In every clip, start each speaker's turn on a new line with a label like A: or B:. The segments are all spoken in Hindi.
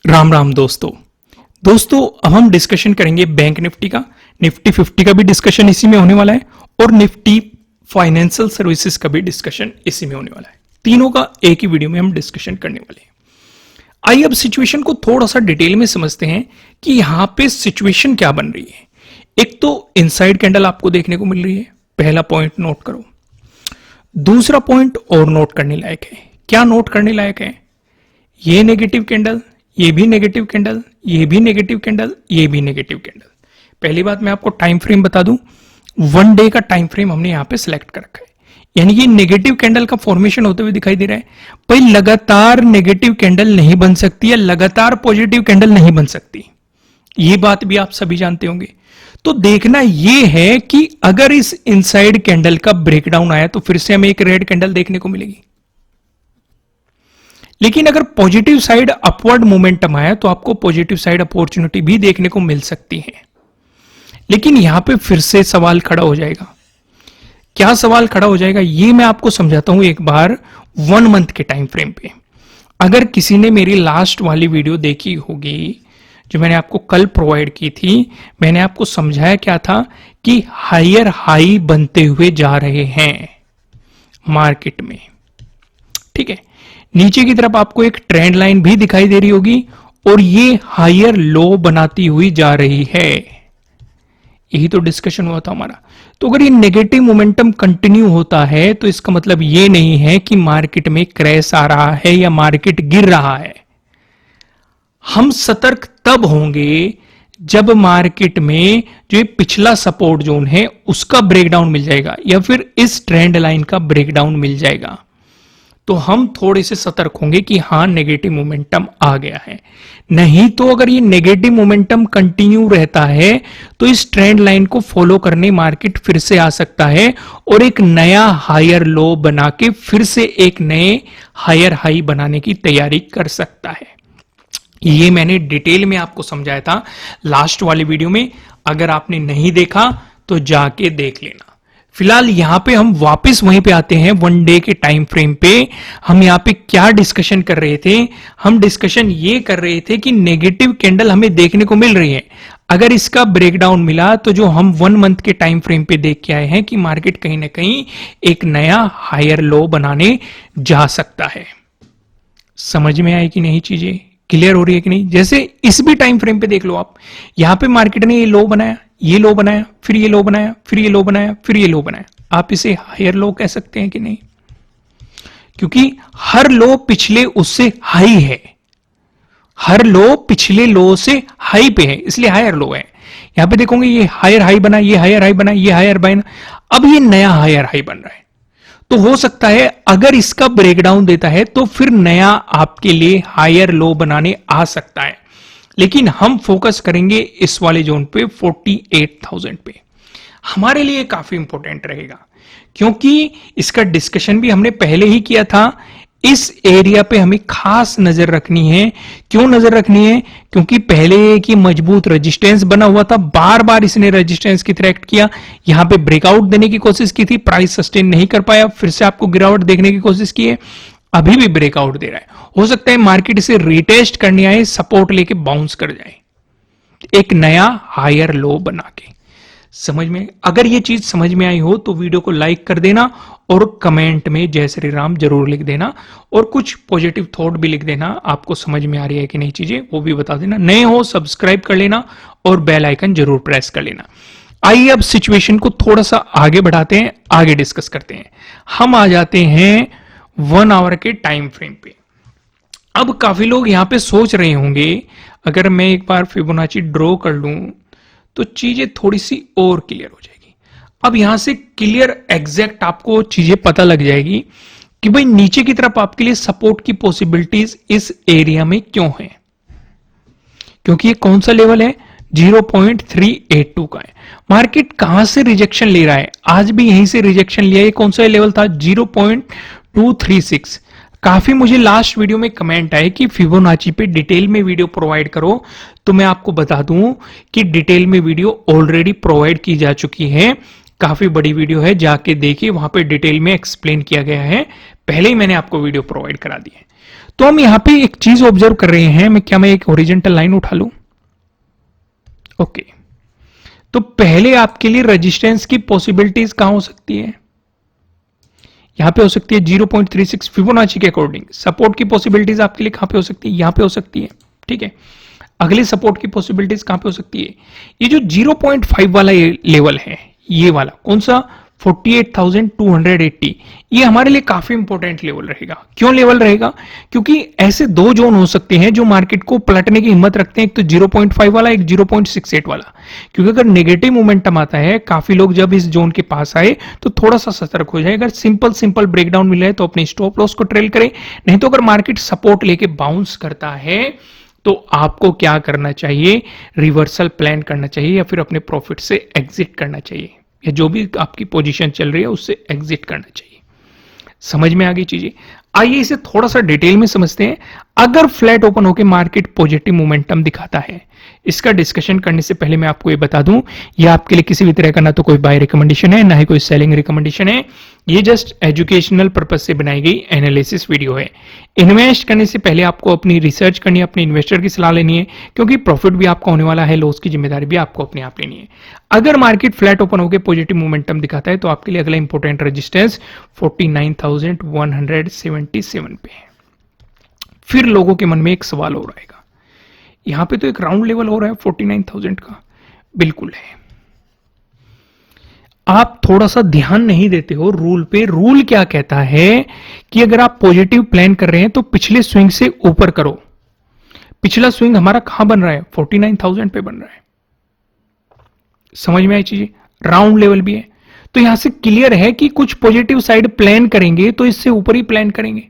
A: राम राम दोस्तों अब हम डिस्कशन करेंगे बैंक निफ्टी का। निफ्टी 50 का भी डिस्कशन इसी में होने वाला है और निफ्टी फाइनेंशियल सर्विसेज का भी डिस्कशन इसी में होने वाला है। तीनों का एक ही वीडियो में हम डिस्कशन करने वाले हैं। आइए अब सिचुएशन को थोड़ा सा डिटेल में समझते हैं कि यहां पे सिचुएशन क्या बन रही है। एक तो इनसाइड कैंडल आपको देखने को मिल रही है, पहला पॉइंट नोट करो। दूसरा पॉइंट और नोट करने लायक है। क्या नोट करने लायक है? ये नेगेटिव कैंडल, ये भी नेगेटिव कैंडल, ये भी नेगेटिव कैंडल, ये भी नेगेटिव कैंडल। पहली बात मैं आपको टाइम फ्रेम बता दूं, 1 डे का टाइम फ्रेम हमने यहां पे सिलेक्ट कर रखा है, यानी ये नेगेटिव कैंडल का फॉर्मेशन होते हुए दिखाई दे रहा है। भाई लगातार नेगेटिव कैंडल नहीं बन सकती है, लगातार पॉजिटिव कैंडल नहीं बन सकती, ये बात भी आप सभी जानते होंगे। तो देखना ये है कि अगर इस इनसाइड कैंडल का ब्रेकडाउन आया तो फिर से हमें एक रेड कैंडल देखने को मिलेगी, लेकिन अगर पॉजिटिव साइड अपवर्ड मोमेंटम आया तो आपको पॉजिटिव साइड अपॉर्चुनिटी भी देखने को मिल सकती है। लेकिन यहां पे फिर से सवाल खड़ा हो जाएगा। क्या सवाल खड़ा हो जाएगा ये मैं आपको समझाता हूं एक बार 1 मंथ के टाइम फ्रेम पे। अगर किसी ने मेरी लास्ट वाली वीडियो देखी होगी जो मैंने आपको कल प्रोवाइड की थी, मैंने आपको समझाया क्या था कि हायर हाई बनते हुए जा रहे हैं मार्केट में, ठीक है। नीचे की तरफ आपको एक ट्रेंड लाइन भी दिखाई दे रही होगी और ये हायर लो बनाती हुई जा रही है। यही तो डिस्कशन हुआ था हमारा। तो अगर ये नेगेटिव मोमेंटम कंटिन्यू होता है तो इसका मतलब ये नहीं है कि मार्केट में क्रैश आ रहा है या मार्केट गिर रहा है। हम सतर्क तब होंगे जब मार्केट में जो ये पिछला सपोर्ट जोन है उसका ब्रेकडाउन मिल जाएगा या फिर इस ट्रेंड लाइन का ब्रेकडाउन मिल जाएगा, तो हम थोड़े से सतर्क होंगे कि हां नेगेटिव मोमेंटम आ गया है। नहीं तो अगर ये नेगेटिव मोमेंटम कंटिन्यू रहता है तो इस ट्रेंड लाइन को फॉलो करने मार्केट फिर से आ सकता है और एक नया हायर लो बना के फिर से एक नए हायर हाई बनाने की तैयारी कर सकता है। ये मैंने डिटेल में आपको समझाया था लास्ट वाली वीडियो में। अगर आपने नहीं देखा तो जाके देख लेना। फिलहाल यहां पे हम वापस वहीं पे आते हैं 1 डे के टाइम फ्रेम पे। हम यहां पे क्या डिस्कशन कर रहे थे? हम डिस्कशन ये कर रहे थे कि नेगेटिव कैंडल हमें देखने को मिल रही है। अगर इसका ब्रेकडाउन मिला तो जो हम 1 मंथ के टाइम फ्रेम पे देख के आए हैं कि मार्केट कहीं ना कहीं एक नया हायर लो बनाने जा सकता है। समझ में आई कि नहीं? चीजें क्लियर हो रही है कि नहीं? जैसे इस भी टाइम फ्रेम पे देख लो आप, यहां पे मार्केट ने ये लो बनाया, ये लो बनाया, फिर ये लो बनाया, फिर ये लो बनाया, फिर ये लो बनाया। आप इसे हायर लो कह सकते हैं कि नहीं? क्योंकि हर लो पिछले उससे हाई है, हर लो पिछले लो से हाई पे है, इसलिए हायर लो है। यहां पे देखोगे ये हायर हाई बना, ये हायर हाई बना, ये हायर बना, अब ये नया हायर हाई बन रहा है। तो हो सकता है अगर इसका ब्रेकडाउन देता है तो फिर नया आपके लिए हायर लो बनाने आ सकता है। लेकिन हम फोकस करेंगे इस वाले जोन पे 48,000 पे। हमारे लिए काफी इंपॉर्टेंट रहेगा क्योंकि इसका डिस्कशन भी हमने पहले ही किया था। इस एरिया पे हमें खास नजर रखनी है। क्यों नजर रखनी है? क्योंकि पहले एक ही मजबूत रेजिस्टेंस बना हुआ था, बार बार इसने रेजिस्टेंस की तरह एक्ट किया, यहां पे ब्रेकआउट देने की कोशिश की थी, प्राइस सस्टेन नहीं कर पाया, फिर से आपको गिरावट देखने की कोशिश की है, अभी भी ब्रेकआउट दे रहा है। हो सकता है मार्केट इसे रिटेस्ट करने आए, सपोर्ट लेके बाउंस कर जाए एक नया हायर लो बना के। समझ में? अगर ये चीज समझ में आई हो तो वीडियो को लाइक कर देना और कमेंट में जय श्री राम जरूर लिख देना और कुछ पॉजिटिव थॉट भी लिख देना। आपको समझ में आ रही है कि नहीं चीजें वो भी बता देना। नए हो सब्सक्राइब कर लेना और बेल आइकन जरूर प्रेस कर लेना। आइए अब सिचुएशन को थोड़ा सा आगे बढ़ाते हैं, आगे डिस्कस करते हैं। हम आ जाते हैं 1 आवर के टाइम फ्रेम पे। अब काफी लोग यहां पे सोच रहे होंगे अगर मैं एक बार फिबोनाची ड्रॉ कर लूं तो चीजें थोड़ी सी और क्लियर हो जाएगी। अब यहां से क्लियर एग्जैक्ट आपको चीजें पता लग जाएगी कि भाई नीचे की तरफ आपके लिए सपोर्ट की पॉसिबिलिटीज इस एरिया में क्यों है। क्योंकि ये कौन सा लेवल है? 0.382 का है। मार्केट कहां से रिजेक्शन ले रहा है? आज भी यहीं से रिजेक्शन लिया। ये कौन सा लेवल था? 0.236। काफी मुझे लास्ट वीडियो में कमेंट आए कि फिबोनाची पे डिटेल में वीडियो प्रोवाइड करो, तो मैं आपको बता दूं कि डिटेल में वीडियो ऑलरेडी प्रोवाइड की जा चुकी है। काफी बड़ी वीडियो है, जाके देखिए, वहां पे डिटेल में एक्सप्लेन किया गया है। पहले ही मैंने आपको वीडियो प्रोवाइड करा दी है। तो हम यहां पे एक चीज ऑब्जर्व कर रहे हैं, मैं एक हॉरिजॉन्टल लाइन उठा लूं। ओके, तो पहले आपके लिए रेजिस्टेंस की पॉसिबिलिटीज कहां हो सकती है? यहां पे हो सकती है 0.36 फिबोनाची के अकॉर्डिंग। सपोर्ट की पॉसिबिलिटीज आपके लिए कहां पे हो सकती है? यहां पे हो सकती है। ठीक है, अगले सपोर्ट की पॉसिबिलिटीज कहां पे हो सकती है? ये जो 0.5 वाला लेवल है, ये वाला कौन सा? 48,280, ये हमारे लिए काफी इंपॉर्टेंट लेवल रहेगा। क्यों लेवल रहेगा? क्योंकि ऐसे दो जोन हो सकते हैं जो मार्केट को पलटने की हिम्मत रखते हैं, एक तो 0.5 वाला, एक 0.68 वाला। क्योंकि अगर नेगेटिव मोमेंटम आता है, काफी लोग जब इस जोन के पास आए तो थोड़ा सा सतर्क हो जाए। अगर सिंपल ब्रेकडाउन मिला है तो अपने स्टॉप लॉस को ट्रेल करें, नहीं तो अगर मार्केट सपोर्ट लेके बाउंस करता है तो आपको क्या करना चाहिए? रिवर्सल प्लान करना चाहिए, या फिर अपने प्रॉफिट से एग्जिट करना चाहिए, या जो भी आपकी पोजीशन चल रही है उससे एग्जिट करना चाहिए। समझ में आ गई चीजें? आइए इसे थोड़ा सा डिटेल में समझते हैं। अगर फ्लैट ओपन होकर मार्केट पॉजिटिव मोमेंटम दिखाता है, इसका डिस्कशन करने से पहले मैं आपको ये बता दूं, ये आपके लिए किसी भी तरह का ना तो कोई बाय रिकमेंडेशन है, ना ही कोई सेलिंग रिकमेंडेशन है। ये जस्ट एजुकेशनल पर्पज से बनाई गई एनालिसिस वीडियो है। इन्वेस्ट करने से पहले आपको अपनी रिसर्च करनी है, अपने इन्वेस्टर की सलाह लेनी है, क्योंकि प्रॉफिट भी आपका होने वाला है, लॉस की जिम्मेदारी भी आपको अपने आप लेनी है। अगर मार्केट फ्लैट ओपन होकर पॉजिटिव मोमेंटम दिखाता है तो आपके लिए अगला इंपॉर्टेंट रेजिस्टेंस 49,177 पे है। फिर लोगों के मन में एक सवाल हो रहेगा, यहां पे तो एक राउंड लेवल हो रहा है 49,000 का। बिल्कुल है, आप थोड़ा सा ध्यान नहीं देते हो रूल पे। रूल क्या कहता है कि अगर आप पॉजिटिव प्लान कर रहे हैं तो पिछले स्विंग से ऊपर करो। पिछला स्विंग हमारा कहां बन रहा है? 49,000 पे बन रहा है। समझ में आई चीजें? राउंड लेवल भी है, तो यहां से क्लियर है कि कुछ पॉजिटिव साइड प्लान करेंगे तो इससे ऊपर ही प्लान करेंगे।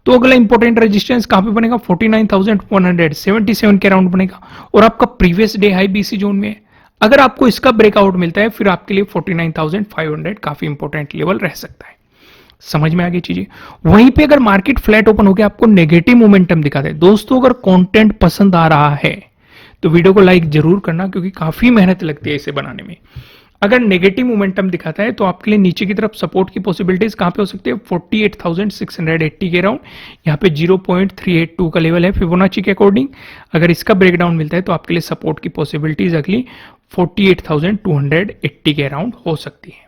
A: तो अगला इंपॉर्टेंट रेजिस्टेंस कहां पे बनेगा? 49,177 के राउंड बनेगा, और आपका previous day high BC zone में है। अगर आपको इसका ब्रेकआउट मिलता है फिर आपके लिए 49,500 काफी इंपॉर्टेंट लेवल रह सकता है। समझ में आ गई चीजें? वहीं पे अगर मार्केट फ्लैट ओपन होकर आपको नेगेटिव मोमेंटम दिखाता है, दोस्तों अगर कंटेंट पसंद आ रहा है तो वीडियो को लाइक जरूर करना, क्योंकि काफी मेहनत लगती है इसे बनाने में। अगर नेगेटिव मोमेंटम दिखाता है तो आपके लिए नीचे की तरफ सपोर्ट की पॉसिबिलिटीज कहां पे हो सकती है? 48,680 के राउंड। यहां पे 0.382 का लेवल है फिबोनाची के अकॉर्डिंग। अगर इसका ब्रेकडाउन मिलता है तो आपके लिए सपोर्ट की पॉसिबिलिटीज अगली 48,280 के अराउंड हो सकती है।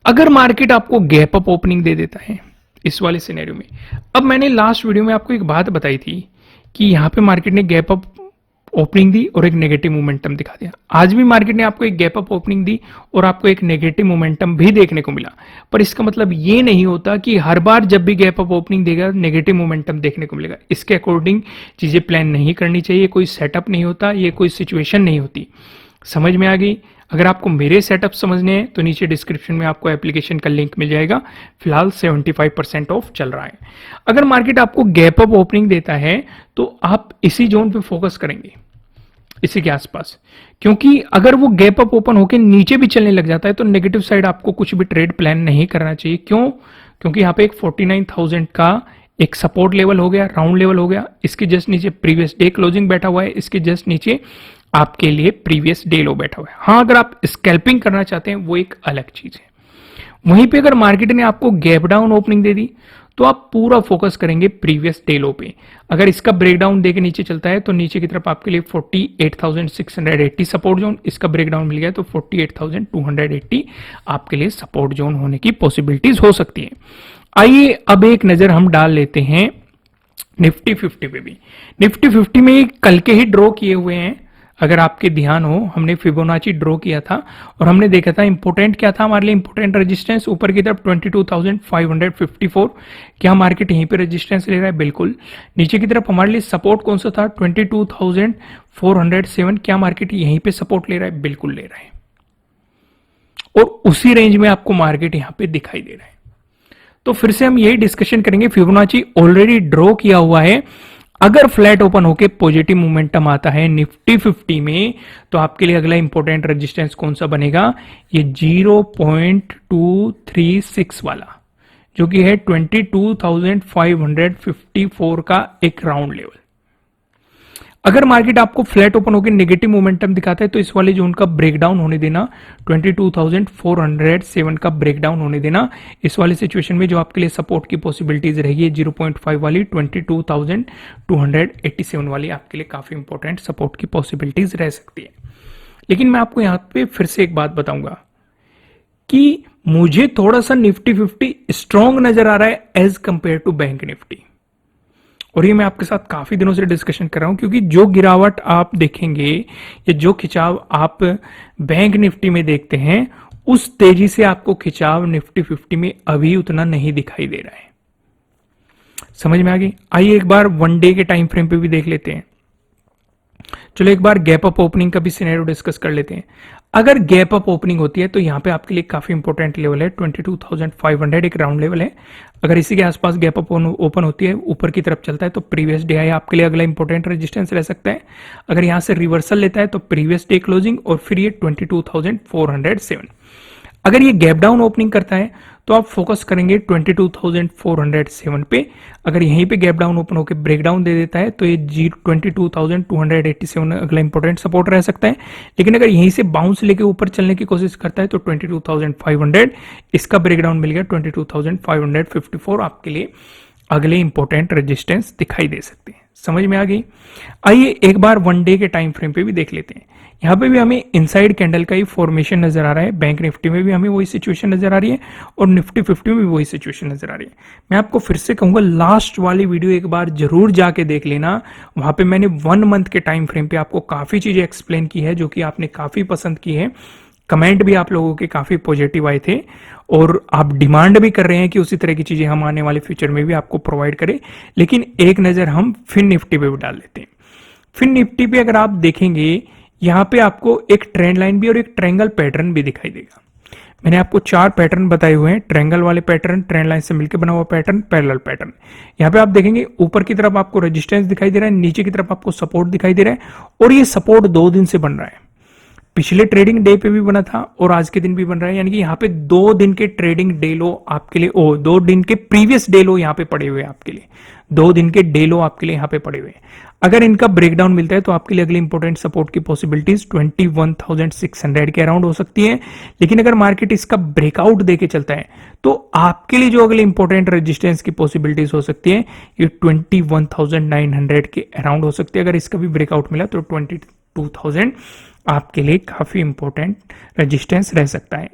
A: अगर मार्केट आपको गैप अप ओपनिंग दे देता है इस वाले सिनेरियो में, अब मैंने लास्ट वीडियो में आपको एक बात बताई थी कि यहां पे मार्केट ने गैप अप ओपनिंग दी और एक नेगेटिव मोमेंटम दिखा दिया। आज भी मार्केट ने आपको एक गैप अप ओपनिंग दी और आपको एक नेगेटिव मोमेंटम भी देखने को मिला, पर इसका मतलब ये नहीं होता कि हर बार जब भी गैप अप ओपनिंग देगा नेगेटिव मोमेंटम देखने को मिलेगा। इसके अकॉर्डिंग चीजें प्लान नहीं करनी चाहिए, कोई सेटअप नहीं होता, ये कोई सिचुएशन नहीं होती। समझ में आ गई? अगर आपको मेरे सेटअप समझने हैं तो नीचे डिस्क्रिप्शन में आपको एप्लीकेशन का लिंक मिल जाएगा। फिलहाल 75% ऑफ चल रहा है। अगर मार्केट आपको गैप अप ओपनिंग देता है तो आप इसी जोन पे फोकस करेंगे, इसी के आसपास, क्योंकि अगर वो गैप अप ओपन होकर नीचे भी चलने लग जाता है तो नेगेटिव साइड आपको कुछ भी ट्रेड प्लान नहीं करना चाहिए। क्यों? क्योंकि यहाँ पे एक 49,000 का एक सपोर्ट लेवल हो गया, राउंड लेवल हो गया। इसके जस्ट नीचे प्रीवियस डे क्लोजिंग बैठा हुआ है, इसके जस्ट नीचे आपके लिए प्रीवियस डे लो बैठा हुआ है। हाँ, अगर आप स्कैल्पिंग करना चाहते हैं वो एक अलग चीज है। वहीं पे अगर मार्केट ने आपको गैप डाउन ओपनिंग दे दी तो आप पूरा फोकस करेंगे प्रीवियस डे लो पे। अगर इसका ब्रेकडाउन देके नीचे चलता है तो नीचे की तरफ आपके लिए 48,680 सपोर्ट जोन, इसका ब्रेकडाउन मिल गया तो 48,280 आपके लिए सपोर्ट जोन होने की पॉसिबिलिटीज हो सकती है। आइए अब एक नजर हम डाल लेते हैं निफ्टी 50 पे भी। निफ्टी 50 में कल के ही ड्रॉ किए हुए हैं। अगर आपके ध्यान हो, हमने फिबोनाची ड्रॉ किया था और हमने देखा था इंपोर्टेंट क्या था हमारे लिए? इंपोर्टेंट रेजिस्टेंस ऊपर की तरफ 22,554। क्या मार्केट यहीं पे रेजिस्टेंस ले रहा है? बिल्कुल। नीचे की तरफ हमारे लिए सपोर्ट कौन सा था? 22,407। क्या मार्केट यहीं पे सपोर्ट ले रहा है? बिल्कुल ले रहा है। और उसी रेंज में आपको मार्केट यहां पे दिखाई दे रहा है। तो फिर से हम यही डिस्कशन करेंगे। फिबोनाची ऑलरेडी ड्रॉ किया हुआ है। अगर फ्लैट ओपन होके पॉजिटिव मोमेंटम आता है निफ्टी 50 में तो आपके लिए अगला इंपॉर्टेंट रेजिस्टेंस कौन सा बनेगा? ये 0.236 वाला, जो कि है 22,554 का एक राउंड लेवल। अगर मार्केट आपको फ्लैट ओपन होकर नेगेटिव मोमेंटम दिखाता है तो इस वाले जोन का ब्रेकडाउन होने देना, 22,407 का ब्रेकडाउन होने देना। इस वाली सिचुएशन में जो आपके लिए सपोर्ट की पॉसिबिलिटीज रहेगी 0.5 वाली 22,287 वाली आपके लिए काफी इंपॉर्टेंट सपोर्ट की पॉसिबिलिटीज रह सकती है। लेकिन मैं आपको यहां पे फिर से एक बात बताऊंगा कि मुझे थोड़ा सा निफ्टी 50 स्ट्रॉन्ग नजर आ रहा है as compared to Bank Nifty, और ये मैं आपके साथ काफी दिनों से डिस्कशन कर रहा हूं, क्योंकि जो गिरावट आप देखेंगे या जो खिंचाव आप बैंक निफ्टी में देखते हैं उस तेजी से आपको खिंचाव निफ्टी 50 में अभी उतना नहीं दिखाई दे रहा है। समझ में आ गई? आइए एक बार वन डे के टाइम फ्रेम पे भी देख लेते हैं। चलो एक बार गैप अप ओपनिंग का भी सिनेरियो डिस्कस कर लेते हैं। अगर गैप अप ओपनिंग होती है तो यहां पे आपके लिए काफी इंपॉर्टेंट लेवल है 22,500 एक राउंड लेवल है। अगर इसी के आसपास गैप अप ओपन होती है, ऊपर की तरफ चलता है तो प्रीवियस डे हाई आपके लिए अगला इंपॉर्टेंट रेजिस्टेंस रह सकता है। अगर यहां से रिवर्सल लेता है तो प्रीवियस डे क्लोजिंग और फिर ये 22,407। अगर ये गैप डाउन ओपनिंग करता है तो आप फोकस करेंगे 22,407 पे। अगर यहीं पे गैप डाउन ओपन होकर ब्रेकडाउन दे देता है तो ये 22,287 अगला इंपॉर्टेंट सपोर्ट रह सकता है। लेकिन अगर यहीं से बाउंस लेके ऊपर चलने की कोशिश करता है तो 22,500 इसका ब्रेकडाउन मिल गया 22,554 आपके लिए अगले इंपॉर्टेंट रेजिस्टेंस दिखाई दे सकते हैं। समझ में आ गई? आइए एक बार वन डे के टाइम फ्रेम पे भी देख लेते हैं। यहां पे भी हमें इनसाइड कैंडल का ही फॉर्मेशन नजर आ रहा है। बैंक निफ्टी में भी हमें वही सिचुएशन नजर आ रही है और निफ्टी 50 में भी वही सिचुएशन नजर आ रही है। मैं आपको फिर से कहूंगा लास्ट वाली वीडियो एक बार जरूर जाके देख लेना। वहां पे मैंने 1 मंथ के टाइम फ्रेम पे आपको काफी चीजें एक्सप्लेन की है जो कि आपने काफी पसंद की है। कमेंट भी आप लोगों के काफी पॉजिटिव आए थे और आप डिमांड भी कर रहे हैं कि उसी तरह की चीजें हम आने वाले फ्यूचर में भी आपको प्रोवाइड करें। लेकिन एक नजर हम फिन निफ्टी पे भी डाल लेते हैं। फिन निफ्टी पे अगर आप देखेंगे यहां पे आपको एक ट्रेंड लाइन भी और एक ट्रायंगल पैटर्न भी दिखाई देगा। मैंने आपको 4 पैटर्न बताए हुए हैं, ट्रायंगल वाले पैटर्न, ट्रेंड लाइन से मिलकर बना हुआ पैटर्न, पैरेलल पैटर्न। यहां पे आप देखेंगे ऊपर की तरफ आपको रेजिस्टेंस दिखाई दे रहा है, नीचे की तरफ आपको सपोर्ट दिखाई दे रहा है और ये सपोर्ट 2 दिन से बन रहा है। पिछले ट्रेडिंग डे पे भी बना था और आज के दिन भी बन रहा है, यानी कि यहाँ पे 2 दिन के ट्रेडिंग डे लो आपके लिए 2 दिन के प्रीवियस डे लो यहाँ पे पड़े हुए हैं आपके लिए, 2 दिन के डे लो आपके लिए यहाँ पे पड़े हुए हैं। अगर इनका ब्रेकडाउन मिलता है तो आपके लिए अगले इंपॉर्टेंट सपोर्ट की पॉसिबिलिटीज 21,600 के अराउंड हो सकती है। लेकिन अगर मार्केट इसका ब्रेकआउट देके चलता है तो आपके लिए जो अगले इंपॉर्टेंट रेजिस्टेंस की पॉसिबिलिटीज हो सकती है ये 21,900 के अराउंड हो सकती है। अगर इसका भी ब्रेकआउट मिला तो 22,000 आपके लिए काफी इंपॉर्टेंट रेजिस्टेंस रह सकता है।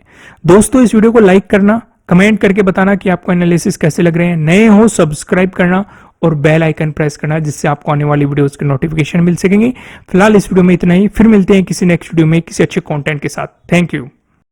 A: दोस्तों इस वीडियो को लाइक करना, कमेंट करके बताना कि आपको एनालिसिस कैसे लग रहे हैं। नए हो सब्सक्राइब करना और बेल आइकन प्रेस करना जिससे आपको आने वाली वीडियोस के नोटिफिकेशन मिल सकेंगे। फिलहाल इस वीडियो में इतना ही, फिर मिलते हैं किसी नेक्स्ट वीडियो में किसी अच्छे कंटेंट के साथ। Thank you.